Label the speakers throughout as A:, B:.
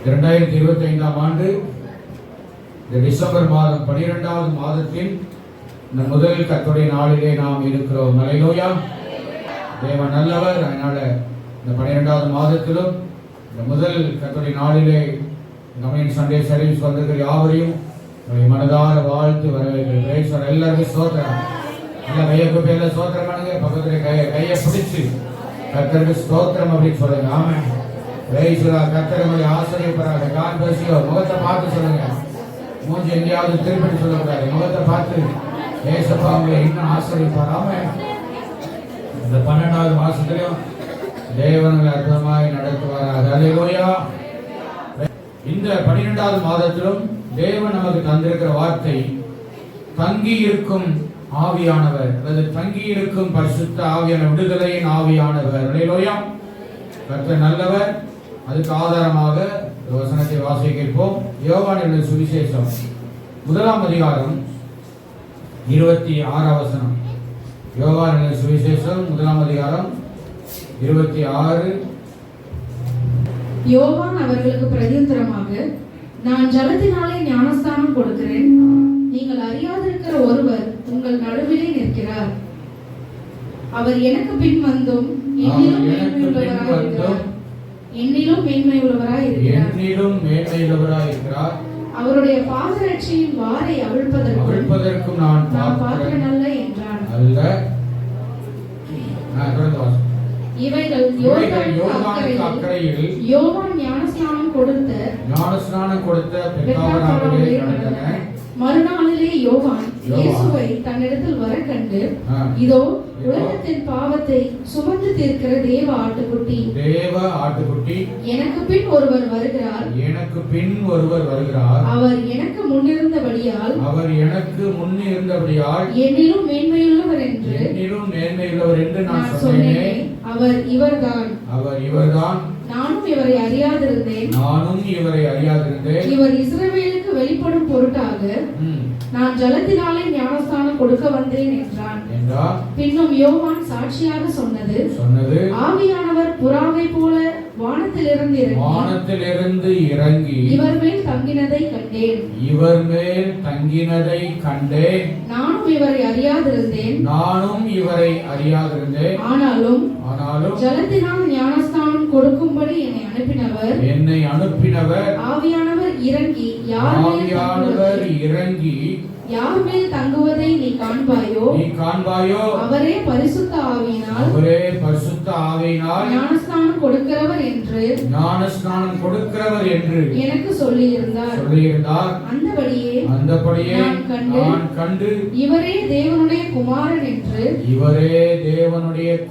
A: 2025 ஆண்டு இந்த டிசம்பர் மாதம் 12வது மாதத்தின் இந்த முதல் கர்த்தருடைய நாளிலே நாம் இருக்கிறோம். அல்லேலூயா. தேவன் நல்லவர். அதனால இந்த 12வது மாதத்திலும் இந்த முதல் கர்த்தருடைய நாளிலே கம்யூனியன் சண்டே சர்வீஸ் வந்திருக்கிற யாவரையும் மனதார வாழ்த்து வரவேற்கிறேன். எல்லாருக்கும் ஸ்தோத்திரம். எல்லாம் கையை கூப்பி எல்லாம் ஸ்தோத்திரம் பண்ணுங்க. பக்கத்துல கையை பிடிச்சு கர்த்தருக்கு ஸ்தோத்திரம் அப்படின்னு சொல்லுங்க. ஆமா, கர்த்தரை ஆசிரியப்படாத காண்பசியோ முகத்தை பார்த்து சொல்லுங்க. மூஞ்சி எங்கேயாவது திருப்பி சொல்லக்கூடாது. முகத்தை பார்த்து ஏசப்பா அவங்களை இன்னும் ஆசிரியப்பாராம. இந்த 12வது மாசத்திலையும் தேவன்களை அற்புதமாய் நடத்துவாராக. அல்லேலூயா. இந்த 12வது மாதத்திலும் தேவன் நமக்கு தந்திருக்கிற வார்த்தை தங்கி இருக்கும் ஆவியானவர், அல்லது தங்கி இருக்கும் பரிசுத்த ஆவியான விடுதலையின் ஆவியானவர். அல்லேலூயா. கர்த்தர் நல்லவர். அதுக்கு ஆதாரமாக வசனத்தை வாசிப்போம். யோவான் எழுதின சுவிசேஷம் 1ஆம் அதிகாரம் 26 வசனம். யோவான் எழுதின சுவிசேஷம் 1ஆம் அதிகாரம் 26.
B: யோவான் அவர்களுக்கு பிரதியுத்தரமாக, நான் ஜலத்தினாலே ஞானஸ்தானம் கொடுக்கிறேன், நீங்கள் அறியாதிருக்கிற ஒருவர் உங்கள் நடுவிலே நிற்கிறார். அவர் எனக்கு பின் வந்தும் என்னிலும் மேன்மையுள்ளவராய் இருக்கிறார். அவருடைய பாதரட்சியின் வாரை அவிழ்ப்பதற்கும் நான் பாத்திரன் அல்ல என்றான். இவைகள் யோர்தானுக்கு அக்கரையில் யோவான் ஞானஸ்நானம் கொடுத்த பெத்தாவராவிலே நடந்தன. மறுநாளிலே யோவான் இயேசுவை தன்னிடத்தில் வர கண்டு, இதோ உலகத்தின் பாவத்தை சுமந்து தீர்க்கிற தேவ ஆட்டுக்குட்டி, எனக்கு பின் ஒருவர் வருகிறார், அவர் எனக்கு முன்னிருந்தபடியால் என்னிலும் மேன்மையுள்ளவர் என்று நான் சொன்னேன். அவர் இவர்தான். நானும் இவரை அறியாதிருந்தேன். இவர் இஸ்ரவேலுக்கு வெளிப்படும் பொருட்டாக நான் ஜலத்தினாலே ஞானஸ்தானம் கொடுக்க வந்தேன் என்றான். பின்னும் யோவான் சாட்சியாக சொன்னது, ஆவியானவர் புறாவை போல வானத்திலிருந்து இறங்கி இவர் மேல் தங்கினதை கண்டேன். நானும் இவரை அறியாதிருந்தேன். ஆனாலும் ஜலத்தினால் ஞானஸ்தானம் கொடுக்கும்படி என்னை அனுப்பினவர் ஆவியானவர் இறங்கி யார் மேல் தங்குவதை நீ காண்பாயோ அவரே பரிசுத்த ஆவியினால் ஞானஸ்நானம் கொடுக்கிறவர் என்று எனக்கு சொல்லியிருந்தார். அந்தபடியே நான் கண்டு இவரே தேவனுடைய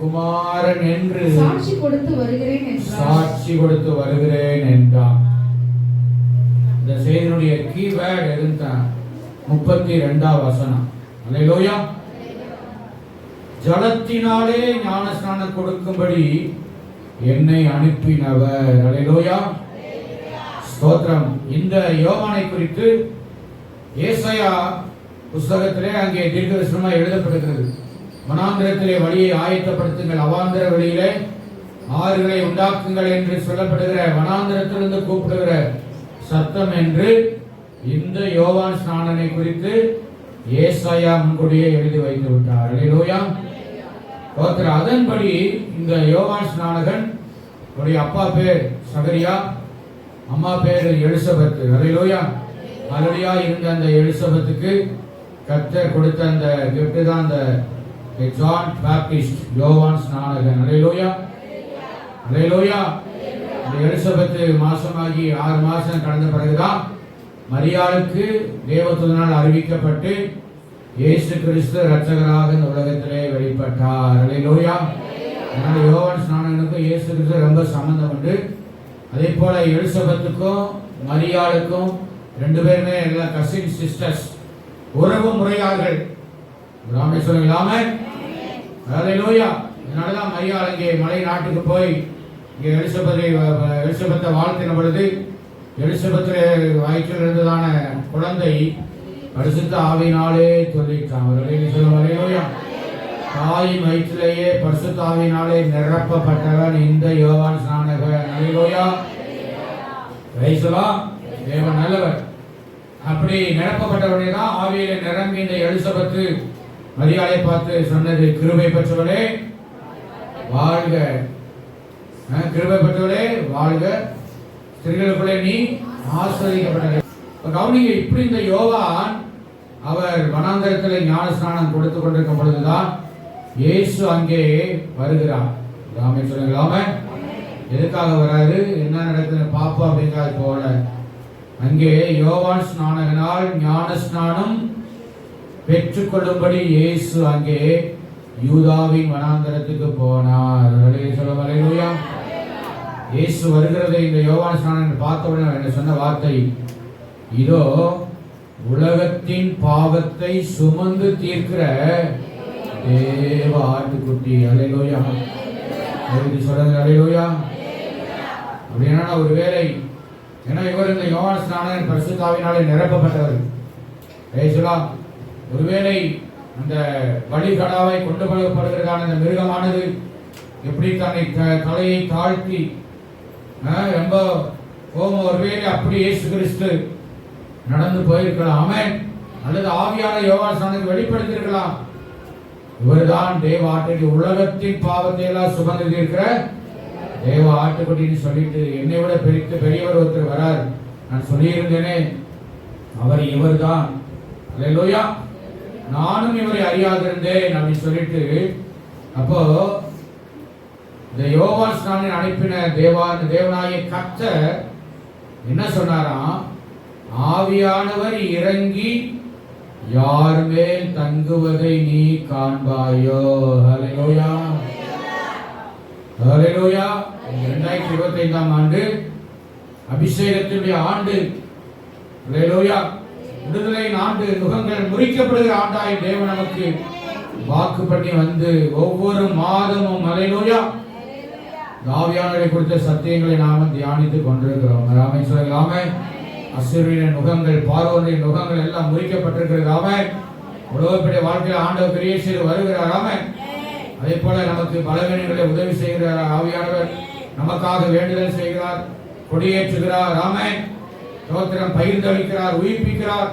B: குமாரன் என்று சாட்சி கொடுத்து வருகிறேன் என்றார். இந்த செய்தியுடைய கீவேர்ட் எதுதான்? 32வது வசனம். அல்லேலூயா. ஜலத்தினாலே ஞானஸ்நானம் கொடுக்கும்படி என்னை அனுப்பினவர். அல்லேலூயா. ஸ்தோத்திரம். இந்த யோவானை குறித்து ஏசாயா புத்தகத்திலே அங்கே தீர்க்கதரிசனமாக எழுதப்படுகிறது. வனாந்திரத்திலே வழியை ஆயத்தப்படுத்துங்கள், அவாந்தர வழியிலே ஆறுகளை உண்டாக்குங்கள் என்று சொல்லப்படுகிற, வனாந்திரத்திலிருந்து கூப்பிடுகிற சத்தம் என்று இந்த யோவான் ஸ்நானனை குறித்து ஏசாயா முன்கூட்டியே எழுதி வைத்து விட்டார். அல்லேலூயா. அதன்படி இந்த யோவான் ஸ்நானகன் அப்பா பேர் சகரியா, அம்மா பேர் எலிசபெத். அல்லேலூயா. அலடியா இருந்த அந்த எலிசபெத்துக்கு கர்த்தர் கொடுத்த அந்த கிஃப்ட் தான் அந்த ஜான் பாப்டிஸ்ட் யோவான் ஸ்நானகன். அல்லேலூயா. அல்லேலூயா. இந்த எலிசபெத் மாசமாகி 6 மாசம் கடந்த பிறகுதான் மரியாளுக்கு தேவதூதனால் அறிவிக்கப்பட்டு இயேசு கிறிஸ்து இரட்சகராக இந்த உலகத்திலே வெளிப்பட்டார். அல்லேலூயா. அதனால யோவான் ஸ்நானகனுக்கும் இயேசு கிறிஸ்து ரொம்ப சம்பந்தம் உண்டு. அதே போல எலிசபெத்துக்கும் மரியாளுக்கும் 2 பேருமே எல்லாம் கசின் சிஸ்டர்ஸ், உறவு முறையார்கள். ராமேஸ்வரம் இல்லாம. அல்லேலூயா. அதனாலதான் மரியாள் இங்கே மலை நாட்டுக்கு போய் இங்கே எலிசபெத்தை வாழ்த்தின பொழுது எலிசபெத் வயிற்றில் இருந்ததான குழந்தை பரிசுத்த ஆவியினாலே சொல்லிட்டான். தாயின் வயிற்றிலேயே பரிசுத்த ஆவியினாலே நிரப்பப்பட்டவன் இந்த யோவான் ஸ்நானகன். அல்லேலூயா.
A: Praise the lord. தேவன் நல்லவர். அப்படி நிரப்பப்பட்டவனே தான் ஆவியிலே நிரம்பி இந்த எலிசபெத் மரியாதை பார்த்து சொன்னது, கிருபை பெற்றவளே வாழ்க, கிருபை பெற்றவளே வாழ்க, ஸ்திரீகளுக்குள்ளே நீ ஆசீர்வதிக்கப்பட்டவளே. கவனிங்க, இப்படி இந்த யோவான் அவர் வனாந்தரத்தில் ஞான ஸ்நானம் கொடுத்து கொண்டிருக்கும் பொழுதுதான் இயேசு அங்கே வருகிறார். ராமே சொல்லுங்களாம. எதுக்காக வராது, என்ன நடக்குது பாப்பா அப்படிங்காது போல. அங்கே யோவான் ஸ்நானகனால் ஞான ஸ்நானம் பெற்றுக்கொள்ளும்படி இயேசு அங்கே யூதாவின் வனாந்தரத்துக்கு போனார். அல்லேலூயா. இயேசு வருகிறதை இந்த யோவான் ஸ்நானம் பார்த்தவுடனே என்ன சொன்ன வார்த்தை, இதோ உலகத்தின் பாவத்தை சுமந்து தீர்க்கிற தேவ ஆட்டுக்குட்டி. அல்லேலூயா. சொல்லுங்க அல்லேலூயா. அப்படின்னா ஒருவேளை, ஏன்னா இவர் இந்த யோவான் ஸ்நானகன் பரிசுத்தாவினாலே நிரப்பப்பட்டவர். ஒருவேளை அந்த பலிகடாவை கொண்டு போகப்படுகிறதான அந்த மிருகமானது எப்படி தன்னை தலையை தாழ்த்தி ரொம்ப ஒருவேளை அப்படி இயேசு கிறிஸ்து நடந்து போயிருக்கலாம். ஆமென். அல்லது ஆவியான யோவான் ஸ்நானகனுக்கு வெளிப்படுத்தியிருக்கலாம். இவர்தான் தேவ ஆட்டுக்குட்டி, உலகத்தின் பாவத்தை எல்லாம் சுமந்து தீர்க்கிற தேவ ஆட்டுக்குட்டின்னு சொல்லிட்டு, என்னை விட பெரியவர் ஒருத்தர் வரார், நான் சொல்லியிருந்தேனே, அவர் இவர்தான். அல்லேலூயா. நானும் இவரை அறியாதிருந்தேன் அப்படின்னு சொல்லிட்டு, அப்போ இந்த யோவான் ஸ்நானகனை அனுப்பின தேவனாகிய கர்த்தர் என்ன சொன்னாராம், ஆவியானவர் இறங்கி யார் மேல் தங்குவதை நீ காண்பாயோ. ஹல்லேலூயா. ஹல்லேலூயா. 2025ஆம் ஆண்டு அபிஷேகத்தினுடைய ஆண்டு. ஹல்லேலூயா. விடுதலையின் ஆண்டு, நுகங்கள் முறிக்கப்படுகிற ஆண்டாய் தேவன் நமக்கு வாக்கு பண்ணி வந்து ஒவ்வொரு மாதமும் ஹல்லேலூயா ஆவியானவரை குறித்த சத்தியங்களை நாம தியானித்துக் கொண்டிருக்கிறோம். ஆமென் சொல்லுங்க. ஆமென். அசீரியரின் நுகங்கள், பார்வோனின் நுகங்கள் எல்லாம் முறிக்கப்பட்டிருக்கிறது. ஆமென். உலகப்படைய வாழ்க்கையில் ஆண்டவர் பெரிய செய்து வருகிறார். ஆமென். அதே போல நமக்கு பலவீனங்களை உதவி செய்கிறார். ஆவியானவர் நமக்காக வேண்டுதல் செய்கிறார், கொடியேற்றுகிறார். ஆமென். ஸ்தோத்திரம். பகிர்ந்தளிக்கிறார், உயிர்ப்பிக்கிறார்,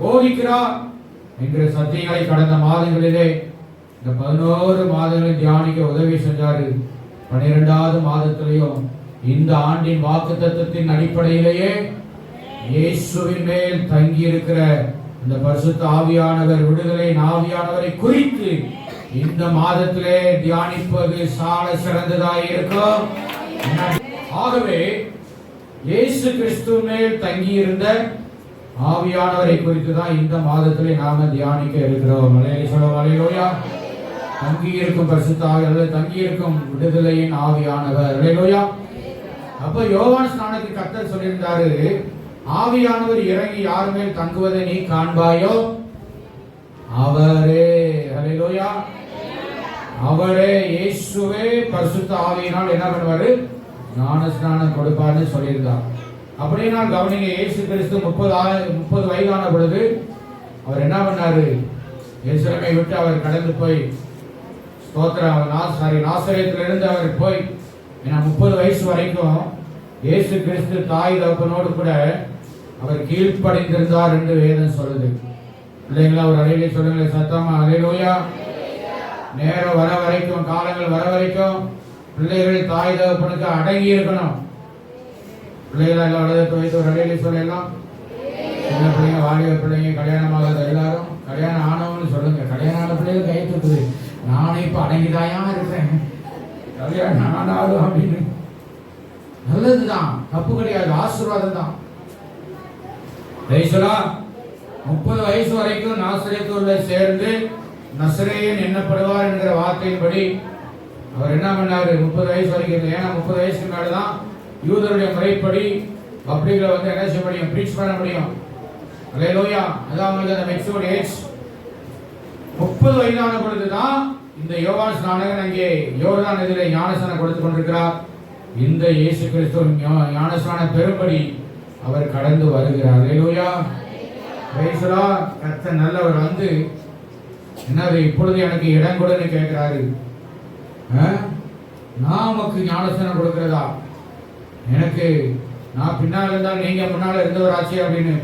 A: போதிக்கிறார் என்கிற சத்தியங்களை கடந்த மாதங்களிலே இந்த 11 மாதங்களை தியானிக்க உதவி செஞ்சாரு. 12வது மாதத்திலேயும் இந்த ஆண்டின் வாக்குத்தத்தத்தின் அடிப்படையிலேயே இயேசுவின் மேல் தங்கி இருக்கிற இந்த பரிசுத்த ஆவியானவர், விடுதலையின் ஆவியானவரை குறித்து இந்த மாதத்திலே தியானிப்பது சால சிறந்ததாய் இருக்கும். ஆகவே இயேசு கிறிஸ்து மேல் தங்கி இருந்த ஆவியானவரை குறித்து தான் இந்த மாதத்திலே நாம தியானிக்க இருக்கிறோம். அல்லேலூயா. தங்கி இருக்கும் பரிசுத்த ஆவியானவர், தங்கி இருக்கும் விடுதலையின் ஆவியானவர். அல்லேலூயா. அப்ப யோவான் ஸ்நானகனுக்கு கர்த்தர் சொல்லியிருந்தாரு, ஆவியானவர் இறங்கி யார் மேல் தங்குவதை நீ காண்பாயோ அவரே. அல்லேலூயா. அவரே இயேசுவே பரிசுத்த ஆவியினால் என்ன பண்ணுவாரு, ஞான ஸ்நானம் கொடுப்பார்னு சொல்லியிருந்தார். அப்படின்னா கவனிங்க, இயேசு கிறிஸ்து 30 வயதான பொழுது அவர் என்ன பண்ணாரு, எருசலேமை விட்டு அவர் கடந்து போய் நாசரேத்திலிருந்து அவர் போய், ஏன்னா 30 வயசு வரைக்கும் இயேசு கிறிஸ்து தாய் தகப்பனோடு கூட அவர் கீழ்ப்படிந்திருந்தார் என்று வேதம் சொல்லுது. இல்லைங்களா? ஒரு அலையிலே சொல்லுங்களேன் சத்தமா. அல்லேலூயா. நேரம் வர வரைக்கும், காலங்கள் வர வரைக்கும் பிள்ளைகள் தாய் தகப்பனுக்கு அடங்கி இருக்கணும். பிள்ளைகளா எல்லாம் வளர்த்து வைத்து ஒரு அலையிலே சொல்லலாம். சின்ன பிள்ளைங்க, வாலிப பிள்ளைங்க, கல்யாணமாக எல்லாரும் கல்யாணம் ஆனவங்கன்னு சொல்லுங்க. கல்யாணம் ஆன பிள்ளைகள் கை தூக்குது, நானே இப்ப அடங்கிதாயா இருக்கிறேன், கல்யாணம் ஆனாலும் அப்படின்னு. நல்லதுதான், தப்பு கிடையாது, ஆசீர்வாதம் தான். 30 வயசு வரைக்கும் நாசரேத்தூர்ல சேர்ந்து நசரேயன் எண்ணப்படுவார் என்கிற வார்த்தையின்படி அவர் என்ன பண்ணாரு, 30 வயசு வரைக்கும். ஏன்னா 30 வயசுக்கு மேலதான் யூதருடைய முறைப்படி பப்ளிக்ல வந்து என்ன செய்ய முடியும், பிரீச் பண்ண முடியும். அல்லேலூயா. அதான் அந்த மெச்சூர்ட் ஏஜ் 30 வயதான பொழுதுதான் இந்த யோவான் ஸ்நானகன் அங்கே யோர்தான் நதியிலே ஞானஸ்நானம் கொடுத்து கொண்டிருக்கிறார். இந்த இயேசு கிறிஸ்து ஞானஸ்நானம் பெறும்படி அவர் கடந்து வருகிறார். அல்லேலூயா. Praise the lord. கர்த்தர் நல்லவர். வந்து என்னது, இப்பொழுது எனக்கு இடம் கொடுன்னு கேட்கிறாரு. நான் உமக்கு ஞானஸ்நானம் கொடுக்கிறதா, எனக்கு நான் பின்னால் இருந்தால் நீங்க முன்னால் இருந்தவர் ஆச்சு அப்படின்னு.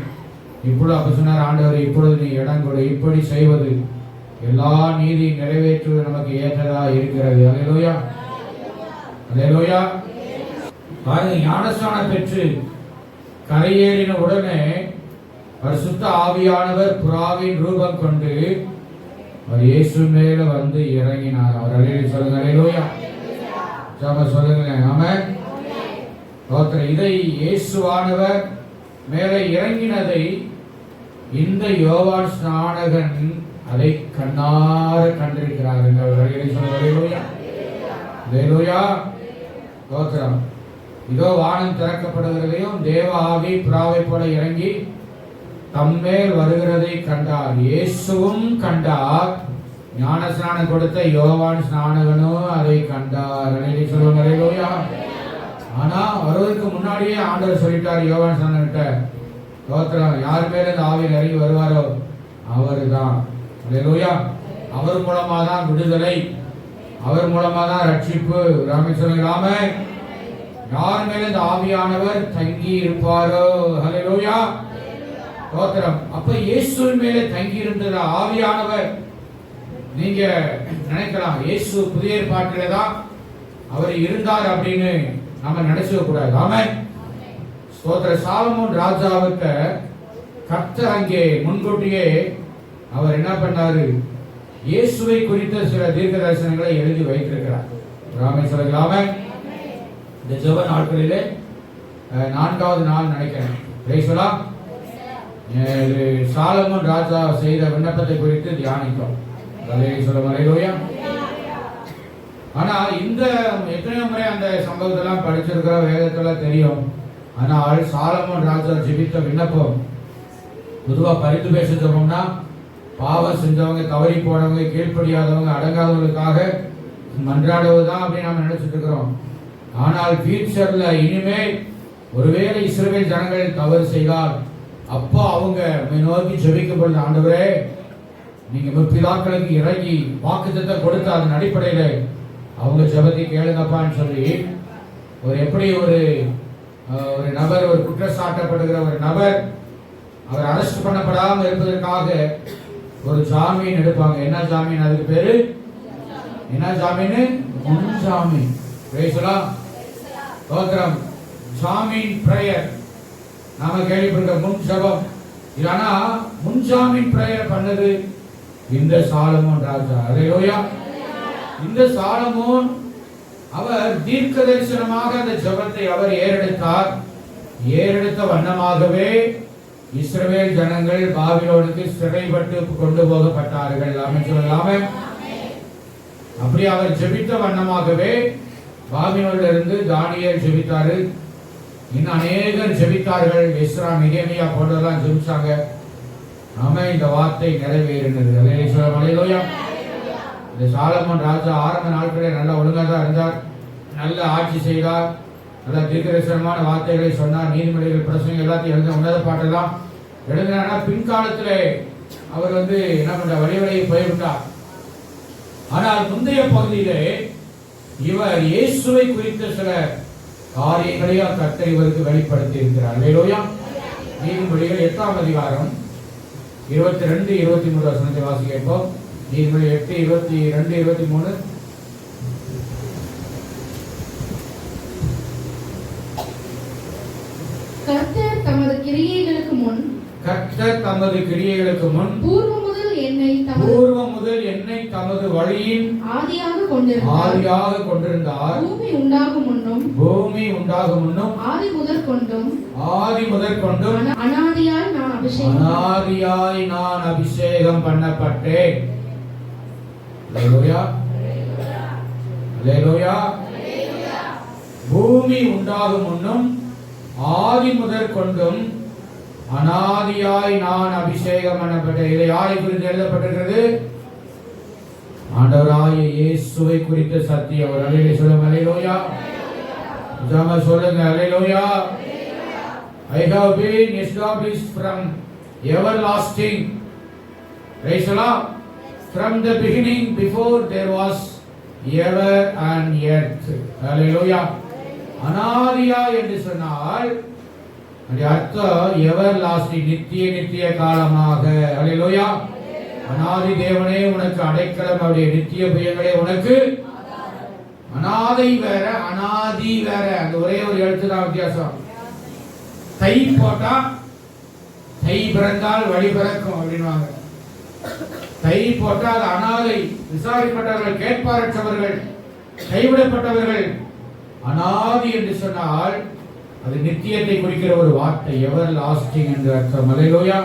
A: இப்பொழுது அப்ப சொன்னார் ஆண்டவர், இப்பொழுது நீ இடம் கொடு, இப்படி செய்வது எல்லா நீதி நிறைவேற்றுவது நமக்கு ஏற்றதா இருக்கிறது. அல்லேலூயா, அல்லேலூயா. பாருங்க, ஞானஸ்நானம் பெற்று கரையேறின உடனே பரிசுத்த ஆவியானவர் புறாவின் ரூபம் கொண்டு அவர் இயேசு மேல வந்து இறங்கினார். அவர் அல்லேலூயா சொல்லுங்க, அல்லேலூயா சொல்லுங்க. ஆமென். இதை இயேசுவானவர் மேலே இறங்கினதை இந்த யோவான் ஸ்நானகன் அதை கண்ணார கண்டிருக்கிறார்கள். இதோ வானம் திறக்கப்படுகிறதையும் தேவ ஆவி புறாவை போல இறங்கி தம்மேல் வருகிறதை கண்டார். இயேசுவும் கண்டார், ஞானஸ்நானம் கொடுத்த யோவான் ஸ்நானகனும் அதை கண்டார். சொல்லுங்க. ஆனா வருவதற்கு முன்னாடியே ஆண்டவர் சொல்லிட்டார் யோவான் ஸ்நானகிட்ட, யார் மேல இந்த ஆவி இறங்கி வருவாரோ அவரு தான். அல்லேலூயா. அவர் மூலமா தான் விடுதலை, அவர் மூலமா தான் ரட்சிப்பு. ராமேஸ்வரம் யார் மேல இந்த ஆவியானவர் தங்கி இருப்பாரோ. அல்லேலூயா, ஸ்தோத்திரம். அப்ப இயேசுவின் மேலே தங்கி இருந்த ஆவியானவர், நீங்க நினைக்கலாம் இயேசு புதிய ஏற்பாட்டிலே தான் அவர் இருந்தார் அப்படின்னு நம்ம நினைச்சுக்க கூடாது. ஆமென். ஸ்தோத்திர. சாலமோன் ராஜாவுக்கு கர்த்தர் அங்கே முன்கூட்டியே அவர் என்ன பண்ணாரு, இயேசுவை குறித்த சில தீர்க்க தரிசனங்களை எழுதி வைத்திருக்கிறார். ராமேஸ்வரம் இந்த ஜெப நாட்களிலே 4வது நாள் நினைக்கிறேன், சாலமோன் ராஜா செய்த விண்ணப்பத்தை குறித்து தியானித்தோம். அல்லேலூயா. ஆனா இந்த எத்தனையோ முறை அந்த சம்பவத்தெல்லாம் படிச்சிருக்கிற வேதத்துல தெரியும். ஆனால் சாலமோன் ராஜா ஜெபித்த விண்ணப்பம் பொதுவா பரிந்து பேச ஜெபம்னா பாவம் செஞ்சவங்க, தவறி போனவங்க, கீழ்ப்படியாதவங்க, அடங்காதவங்களுக்காக மன்றாடுவதுதான் அப்படின்னு நம்ம நினைச்சிட்டு இருக்கிறோம். ஆனால் ஃபியூச்சர்ல இனிமே ஒருவேளை இஸ்ரவேல் ஜனங்கள் தவறு செய்தால் அப்போ அவங்க நோக்கி ஜெபிக்கப்படும், ஆண்டவரே நீங்க முற்பிதாக்களுக்கு இறங்கி வாக்குத்தத்தை கொடுத்த அதன் அடிப்படையில அவங்க ஜெபத்தை கேளுங்கப்பான்னு சொல்லி எப்படி ஒரு நபர், ஒரு குற்றச்சாட்டப்படுகிற ஒரு நபர் அவர் அரெஸ்ட் பண்ணப்படாமல் இருப்பதற்காக ஒரு ஜாமீன் எடுப்பாங்க. என்ன ஜாமீன்? அதுக்கு பேரு என்ன ஜாமீன்? முன் ஜாமீன். ஜாமீன் பிரேயர் நாம கேள்விப்பட்ட முன் ஜெபம். இல்லனா முன் ஜாமீன் பிரேயர் பண்ணது இந்த சாலமோன் ராஜா. அல்லேலூயா. இந்த சாலமோன் அவர் தீர்க்க தரிசனமாக அந்த ஜெபத்தை அவர் ஏறெடுத்தார். ஏறெடுத்த வண்ணமாகவே இஸ்ரவேல் ஜனங்கள் பாபிலோனுக்கு சிறைப்பட்டு கொண்டு போகப்பட்டார்கள். சொல்லலாமே. அப்படி அவர் ஜெபித்த வண்ணமாகவே பாபிலோனிலிருந்து தானியேல் ஜெபித்தாரு, இன்னும் அநேகர் ஜெபித்தார்கள். எஸ்ரா, நெகேமியா போன்றவெல்லாம் ஜெபிச்சாங்க. இந்த வார்த்தை நிறைவேறினது. அல்லேலூயா. இந்த சாலமோன் ராஜா ஆரம்ப நாட்களே நல்ல ஒழுங்கா தான் இருந்தார், நல்ல ஆட்சி செய்தார், நல்ல தீர்க்கதரிசனமான வார்த்தைகளை சொன்னார், நீதிமொழிகள், பிரசங்கம் எல்லாத்தையும் எழுத உன்னத பாட்டெல்லாம் எழுதினார். பின்காலத்திலே அவர் என்ன பண்ற வழிவழியை போய்விட்டார். ஆனால் முந்தைய பகுதியிலே இவர் இயேசுவை குறித்த சில காரியங்களையும் கர்த்தர் இவருக்கு வெளிப்படுத்தி இருக்கிறார். அல்லேலூயா. நீதிமொழிகள் 8ஆம் அதிகாரம் 22, 23 வசனத்தை வாசிப்போம். நீதிமொழி 8, 22, 23.
B: கர்த்தர் தமது கிரியைகளுக்கு முன் பூர்வம் முதல் என்னை தமது வழியின் ஆதியாக கொண்டிருந்தார். பூமி உண்டாகும் முன்னும் ஆதி முதற் கொண்டும் அனாதியாய் நான் அபிஷேகம் பண்ணப்பட்டேன். அல்லேலூயா. அல்லேலூயா. பூமி உண்டாகும் முன்னும் ஆதி முதற் கொண்டும் அனாதியாய் நான் அபிஷேகம் பண்ணப்பட்டேன். இதை யாரை குறித்து எழுதப்பட்டிருக்கிறது? ஆண்டவராகிய இயேசுவை குறித்த சத்தியம். அல்லேலூயா. சொல்லுங்க, அல்லேலூயா. I have been established from everlasting. Praise the Lord. From the beginning, before there was ever and earth. Hallelujah. அனாதியா என்று சொன்னால்
A: அது அர்த்தம் எவர் லாஸ்டிங், நித்திய நித்திய காலமாக. அல்லேலூயா. அனாதி தேவனே உனக்கு அடைக்கலம், அவருடைய நித்திய புயங்களே உனக்கு. அனாதை வேற, அனாதி வேற. அந்த ஒரே ஒரு எழுத்து தான் வித்தியாசம். தை போட்டா தை பிறந்தால் வழி பிறக்கும் அப்படின்வாங்க. தை போட்டா அது அனாதை, விசாரிப்பட்டவர்கள், கேட்பாரற்றவர்கள், கைவிடப்பட்டவர்கள். அனாதி என்று சொன்னால் அது நித்தியத்தை குறிக்கிற ஒரு வார்த்தை, எவர் லாஸ்டிங் என்று அர்த்தம். அல்லேலூயா.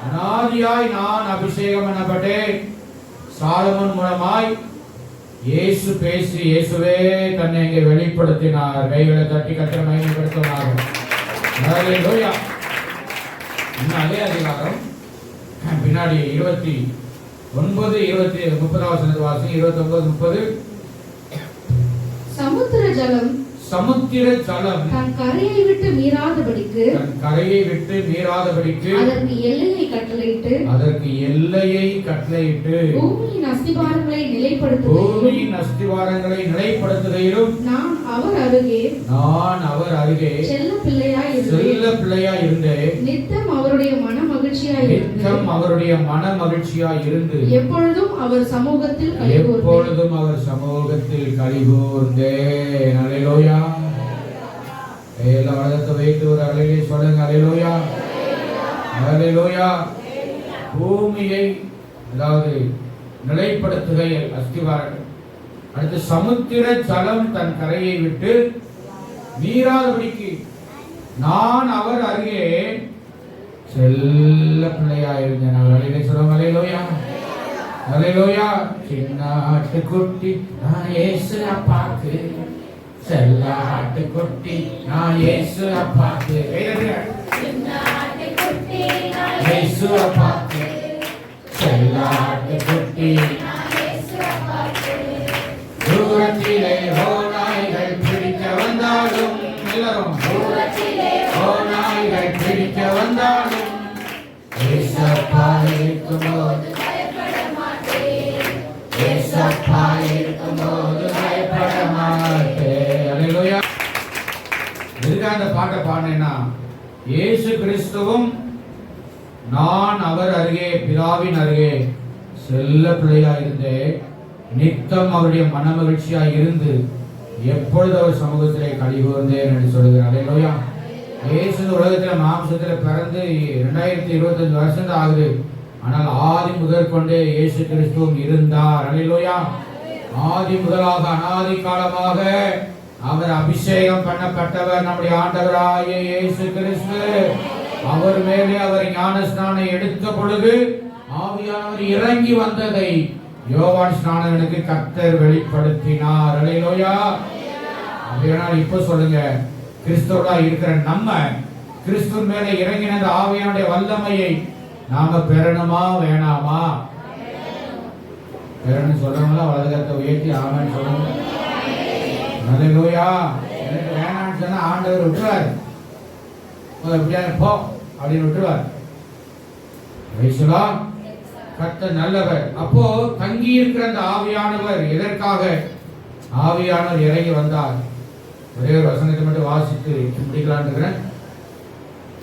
A: அனாதியாய் நான் அபிஷேகம் பண்ணப்பட்டேன். சாலமோன் மூலமாய் இயேசு பேசி, இயேசுவே தன்னை இங்கே வெளிப்படுத்தினார். கைகளை தட்டி கட்ட மகிமைப்படுத்தினார். அல்லேலூயா. இன்னும் அதே அதிகாரம் பின்னாடி 29, 30 வாசி. 29, 30.
C: சமுத்திர ஜலம்
A: தன்
C: கரையை விட்டு மீறாதபடிக்கு அதற்கு எல்லையை கட்டளையிட்டு பூமியின் அஸ்திவாரங்களை நிலைப்படுத்துகையிலும் நான் அவர் அருகே செல்ல பிள்ளையாய் இருந்தேன். நித்தம் அவருடைய மன மகிழ்ச்சியாய் இருந்து எப்பொழுதும் அவர் சமூகத்தில் கலிகூர்ந்தேன். அல்லேலூயா. எல்லா வலத்தை வைத்து ஒரு அலையிலே சொல்லுங்க. அல்லேலூயா. அல்லேலூயா. பூமியை அதாவது நிலைப்படுத்துகையில் அஸ்திவாரங்கள். அடுத்து சமுத்திர ஜலம் தன் கரையை விட்டு மீறாதபடிக்கு நான் அவர் அருகே செல்ல பிள்ளையாயிருந்தேன். அவர் அலையிலே சொல்லுங்க. அல்லேலூயா. அல்லேலூயா. சின்ன ஆட்டுக்குட்டி நான் இயேசு அப்பாக்கு, செல்ல ஆட்டுக்குட்டி நான் இயேசு அப்பாக்கு, இயேசு அப்பாக்கு, செல்ல ஆட்டுக்குட்டி. தூரத்திலே ஓநாய்கள் பிடிக்க வந்தாலும், எல்லாரும் தூரத்திலே ஓநாய்கள் பிடிக்க வந்தாலும் ஏசப்பா இருக்கும்போது பயப்பட மாட்டேன். அல்லேலூயா. எதுக்காக அந்த பாட்டை பாடினேன்னா, இயேசு கிறிஸ்துவும் நான் அவர் அருகே, பிதாவின் அருகே செல்ல பிள்ளையா இருந்து நித்தம் அவருடைய மன மகிழ்ச்சியா இருந்து எப்பொழுது அவர் சமூகத்திலே கலிகூர்ந்தேன் என்று சொல்கிறார். அல்லேலூயா. இயேசு உலகத்தில் மாம்சத்தில் பிறந்து 2025 வருஷம் தான் ஆகுது. ஆனால் ஆதி முதற்கொண்டே இயேசு கிறிஸ்துவும் இருந்தார். அல்லேலூயா. ஆதி முதலாக அனாதி காலமாக அவர் அபிஷேகம் பண்ணப்பட்டவர் நம்முடைய ஆண்டவராகிய இயேசு கிறிஸ்து. அவர் மேலே அவர் ஞானஸ்நானம் எடுத்த பொழுது ஆவியானவர் இறங்கி வந்ததை யோவான் ஸ்நானகனுக்கு கர்த்தர் வெளிப்படுத்தினார். அல்லேலூயா. அப்படினால் இப்ப சொல்லுங்க, கிறிஸ்துவா இருக்கிற நம்ம கிறிஸ்து மேல இறங்கின அந்த ஆவியானுடைய வல்லமையை நாம பெறணுமா வேணாமா? பெறணும் சொல்றவங்களா வலதுகரத்தை உயர்த்தி ஆமென் சொல்லுங்க. அல்லேலூயா. எனக்கு வேணாம்னு சொன்னா ஆண்டவர் விட்டுருவார். எப்படியா போ அப்படின்னு விட்டுருவார். கர்த்தர் நல்லவர். அப்போ தங்கி இருக்கிற அந்த ஆவியானவர் எதற்காக ஆவியானவர் இறங்கி வந்தார்? ஒரே ஒரு வசனத்தை மட்டும் வாசித்து முடிக்கலான்னு இருக்கிறேன்.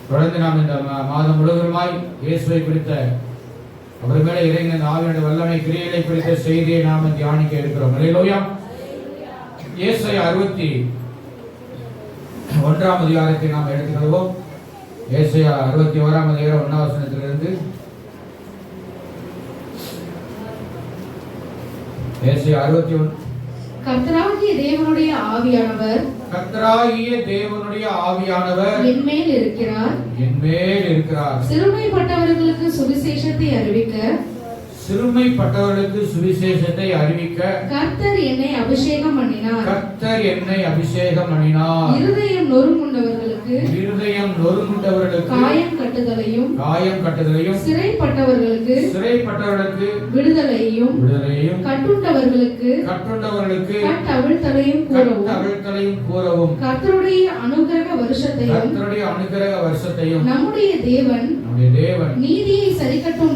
C: தொடர்ந்து நாம் இந்த மாதம் முழுவதுமாய் இயேசுவை குறித்த அவர் மேலே இறங்கின இந்த ஆவியானுடைய வல்லமை கிரியைகளை குறித்த செய்தியை நாம் தியானிக்க இருக்கிறோம். அல்லேலூயா. ஏசாயா 61 அதிகாரத்தை நாம் எடுத்துக்கொள்வோம். ஏசாயா 61 அதிகாரம் 1 வசனத்திலிருந்து ஏசாயா 61. கர்த்தராகிய தேவனுடைய ஆவியானவர் என்மேல் இருக்கிறார். சிறுமைப்பட்டவர்களுக்கு சுவிசேஷத்தை அறிவிக்க கர்த்தர் என்னை அபிஷேகம் பண்ணினார். இருதயம் நொறுங்குண்டவர்களுக்கு காயம் கட்டுதலையும் சிறைப்பட்டவர்களுக்கு விடுதலையும் கட்டுண்டவர்களுக்கு கட்டவிழ்த்தலையும் கூறவும் கர்த்தருடைய அனுக்கிரக வருஷத்தையும் நம்முடைய தேவன் நீதியை சரிக்கட்டும்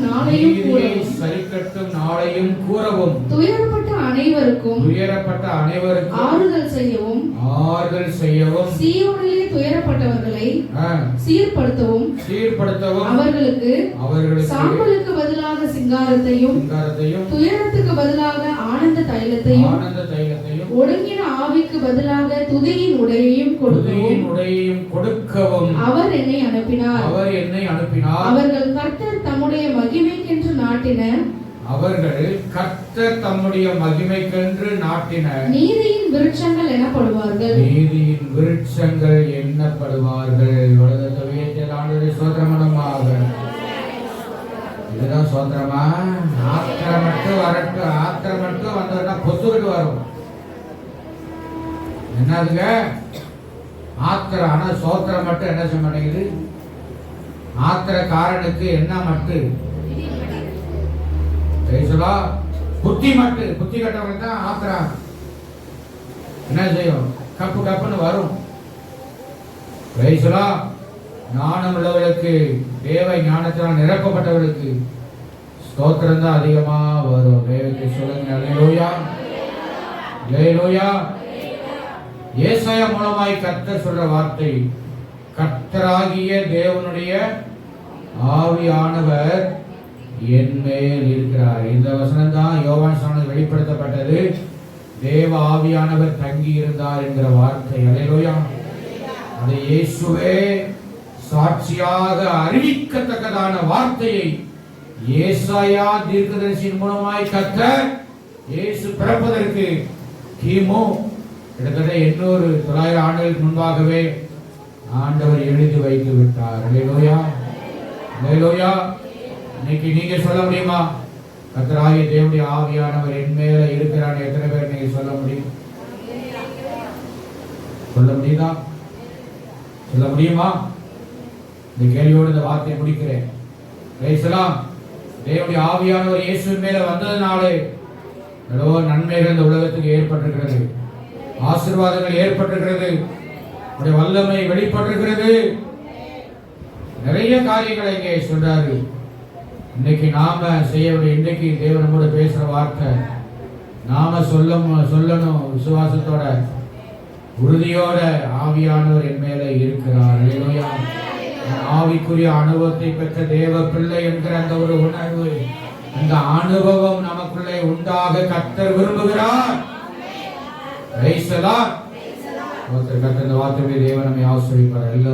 C: நாளையும் கூறவும் துயரப்பட்ட
D: அனைவருக்கும் ஆறுதல் செய்யவும் சீயோனிலே துயரப்பட்டவர்களை சீர்படுத்தவும் அவர்களுக்கு சாம்பலுக்கு பதிலாக சிங்காரத்தையும் துயரத்துக்கு பதிலாக ஆனந்த தைலத்தையும் ஒடுங்கின ஆவிக்கு பதிலாக துதியின் உடையையும் கொடுக்கவும் அவர் என்னை அனுப்பினார். அவர்கள் கர்த்தர் தம்முடைய மகிமைக்கென்று நாட்டின நீதியின் விருட்சங்கள் எனப்படுவார்கள்.
C: இதுதான் சோத்திரமா? ஆத்திரம் மட்டும் வரட்டும், ஆத்திரம் மட்டும் வந்ததுன்னா பொத்துக்கிட்டு வரும். என்னதுங்க ஆத்திரம்? ஆனா சோத்திரம் மட்டும் என்ன செய்ய மாட்டேங்குது? ஆத்திரக்காரனுக்கு என்ன மட்டு? புத்தி மட்டு. புத்தி கட்டவங்க தான் ஆத்திரம் என்ன செய்யும்? கப்பு கப்புன்னு வரும். ஞானம் உள்ளவர்களுக்கு, தேவ ஞானத்தினால் நிரப்பப்பட்டவர்களுக்கு ஸ்தோத்திரம் தான் அதிகமா வரும். தேவத்தை சொல்லுங்க. அல்லேலூயா, அல்லேலூயா. ஏசாயா மூலமாய் கர்த்தர் சொல்ற வார்த்தை, கர்த்தராகிய தேவனுடைய ஆவியானவர் என் மேல் இருக்கிறார். இந்த வசனம் தான் யோவான் ஸ்நானத்தில் வெளிப்படுத்தப்பட்டது. தேவ ஆவியானவர் தங்கி இருந்தார் என்கிற வார்த்தை. அல்லேலூயா. அது இயேசுவே சாட்சியாக அறிவிக்கத்தக்கதான வார்த்தையை ஏசாயா தீர்க்கதரிசியின் மூலமாய் கர்த்தர் இயேசு பிறப்பதற்கு கிமு கிட்டத்தட்ட 800-900 ஆண்டுகளுக்கு முன்பாகவே ஆண்டவர் எழுதி வைத்து விட்டார். அல்லேலூயா, அல்லேலூயா. இன்னைக்கு நீங்க சொல்ல முடியுமா? கர்த்தராகிய தேவனுடைய ஆவியானவர் என் மேல இருக்கிறார். எத்தனை பேர் நீங்க சொல்ல முடியும்? சொல்ல முடியுதா? சொல்ல முடியுமா? இந்த கேள்வியோடு இந்த வார்த்தையை முடிக்கிறேன். தேவனுடைய ஆவியானவர் இயேசுவின் மேல வந்ததுனாலே எவ்வளவோ நன்மைகள் இந்த உலகத்துக்கு ஏற்பட்டிருக்கிறது, ஆசீர்வாதங்கள் ஏற்பட்டிருக்கிறது, வல்லமை வெளிப்பட்டிருக்கிறது. நிறைய காரியங்களை இங்கே சொல்றாரு. இன்னைக்கு நாம செய்ய வேண்டிய, இன்னைக்கு தேவன் நம்மோட பேசுற வார்த்தை நாம சொல்லணும் விசுவாசத்தோட, உறுதியோட. ஆவியானவர் என் மேல இருக்கிறார். அல்லேலூயா. ஆவிக்குரிய அனுபவத்தை பெற்ற தேவ பிள்ளை என்கிற அந்த ஒரு உணர்வு, அந்த அனுபவம் நமக்குள்ளே உண்டாக கர்த்தர் விரும்புகிறார். கர்த்தர் இந்த வார்த்தையை தேவன் நம்மை ஆசீர்வதிப்பார்.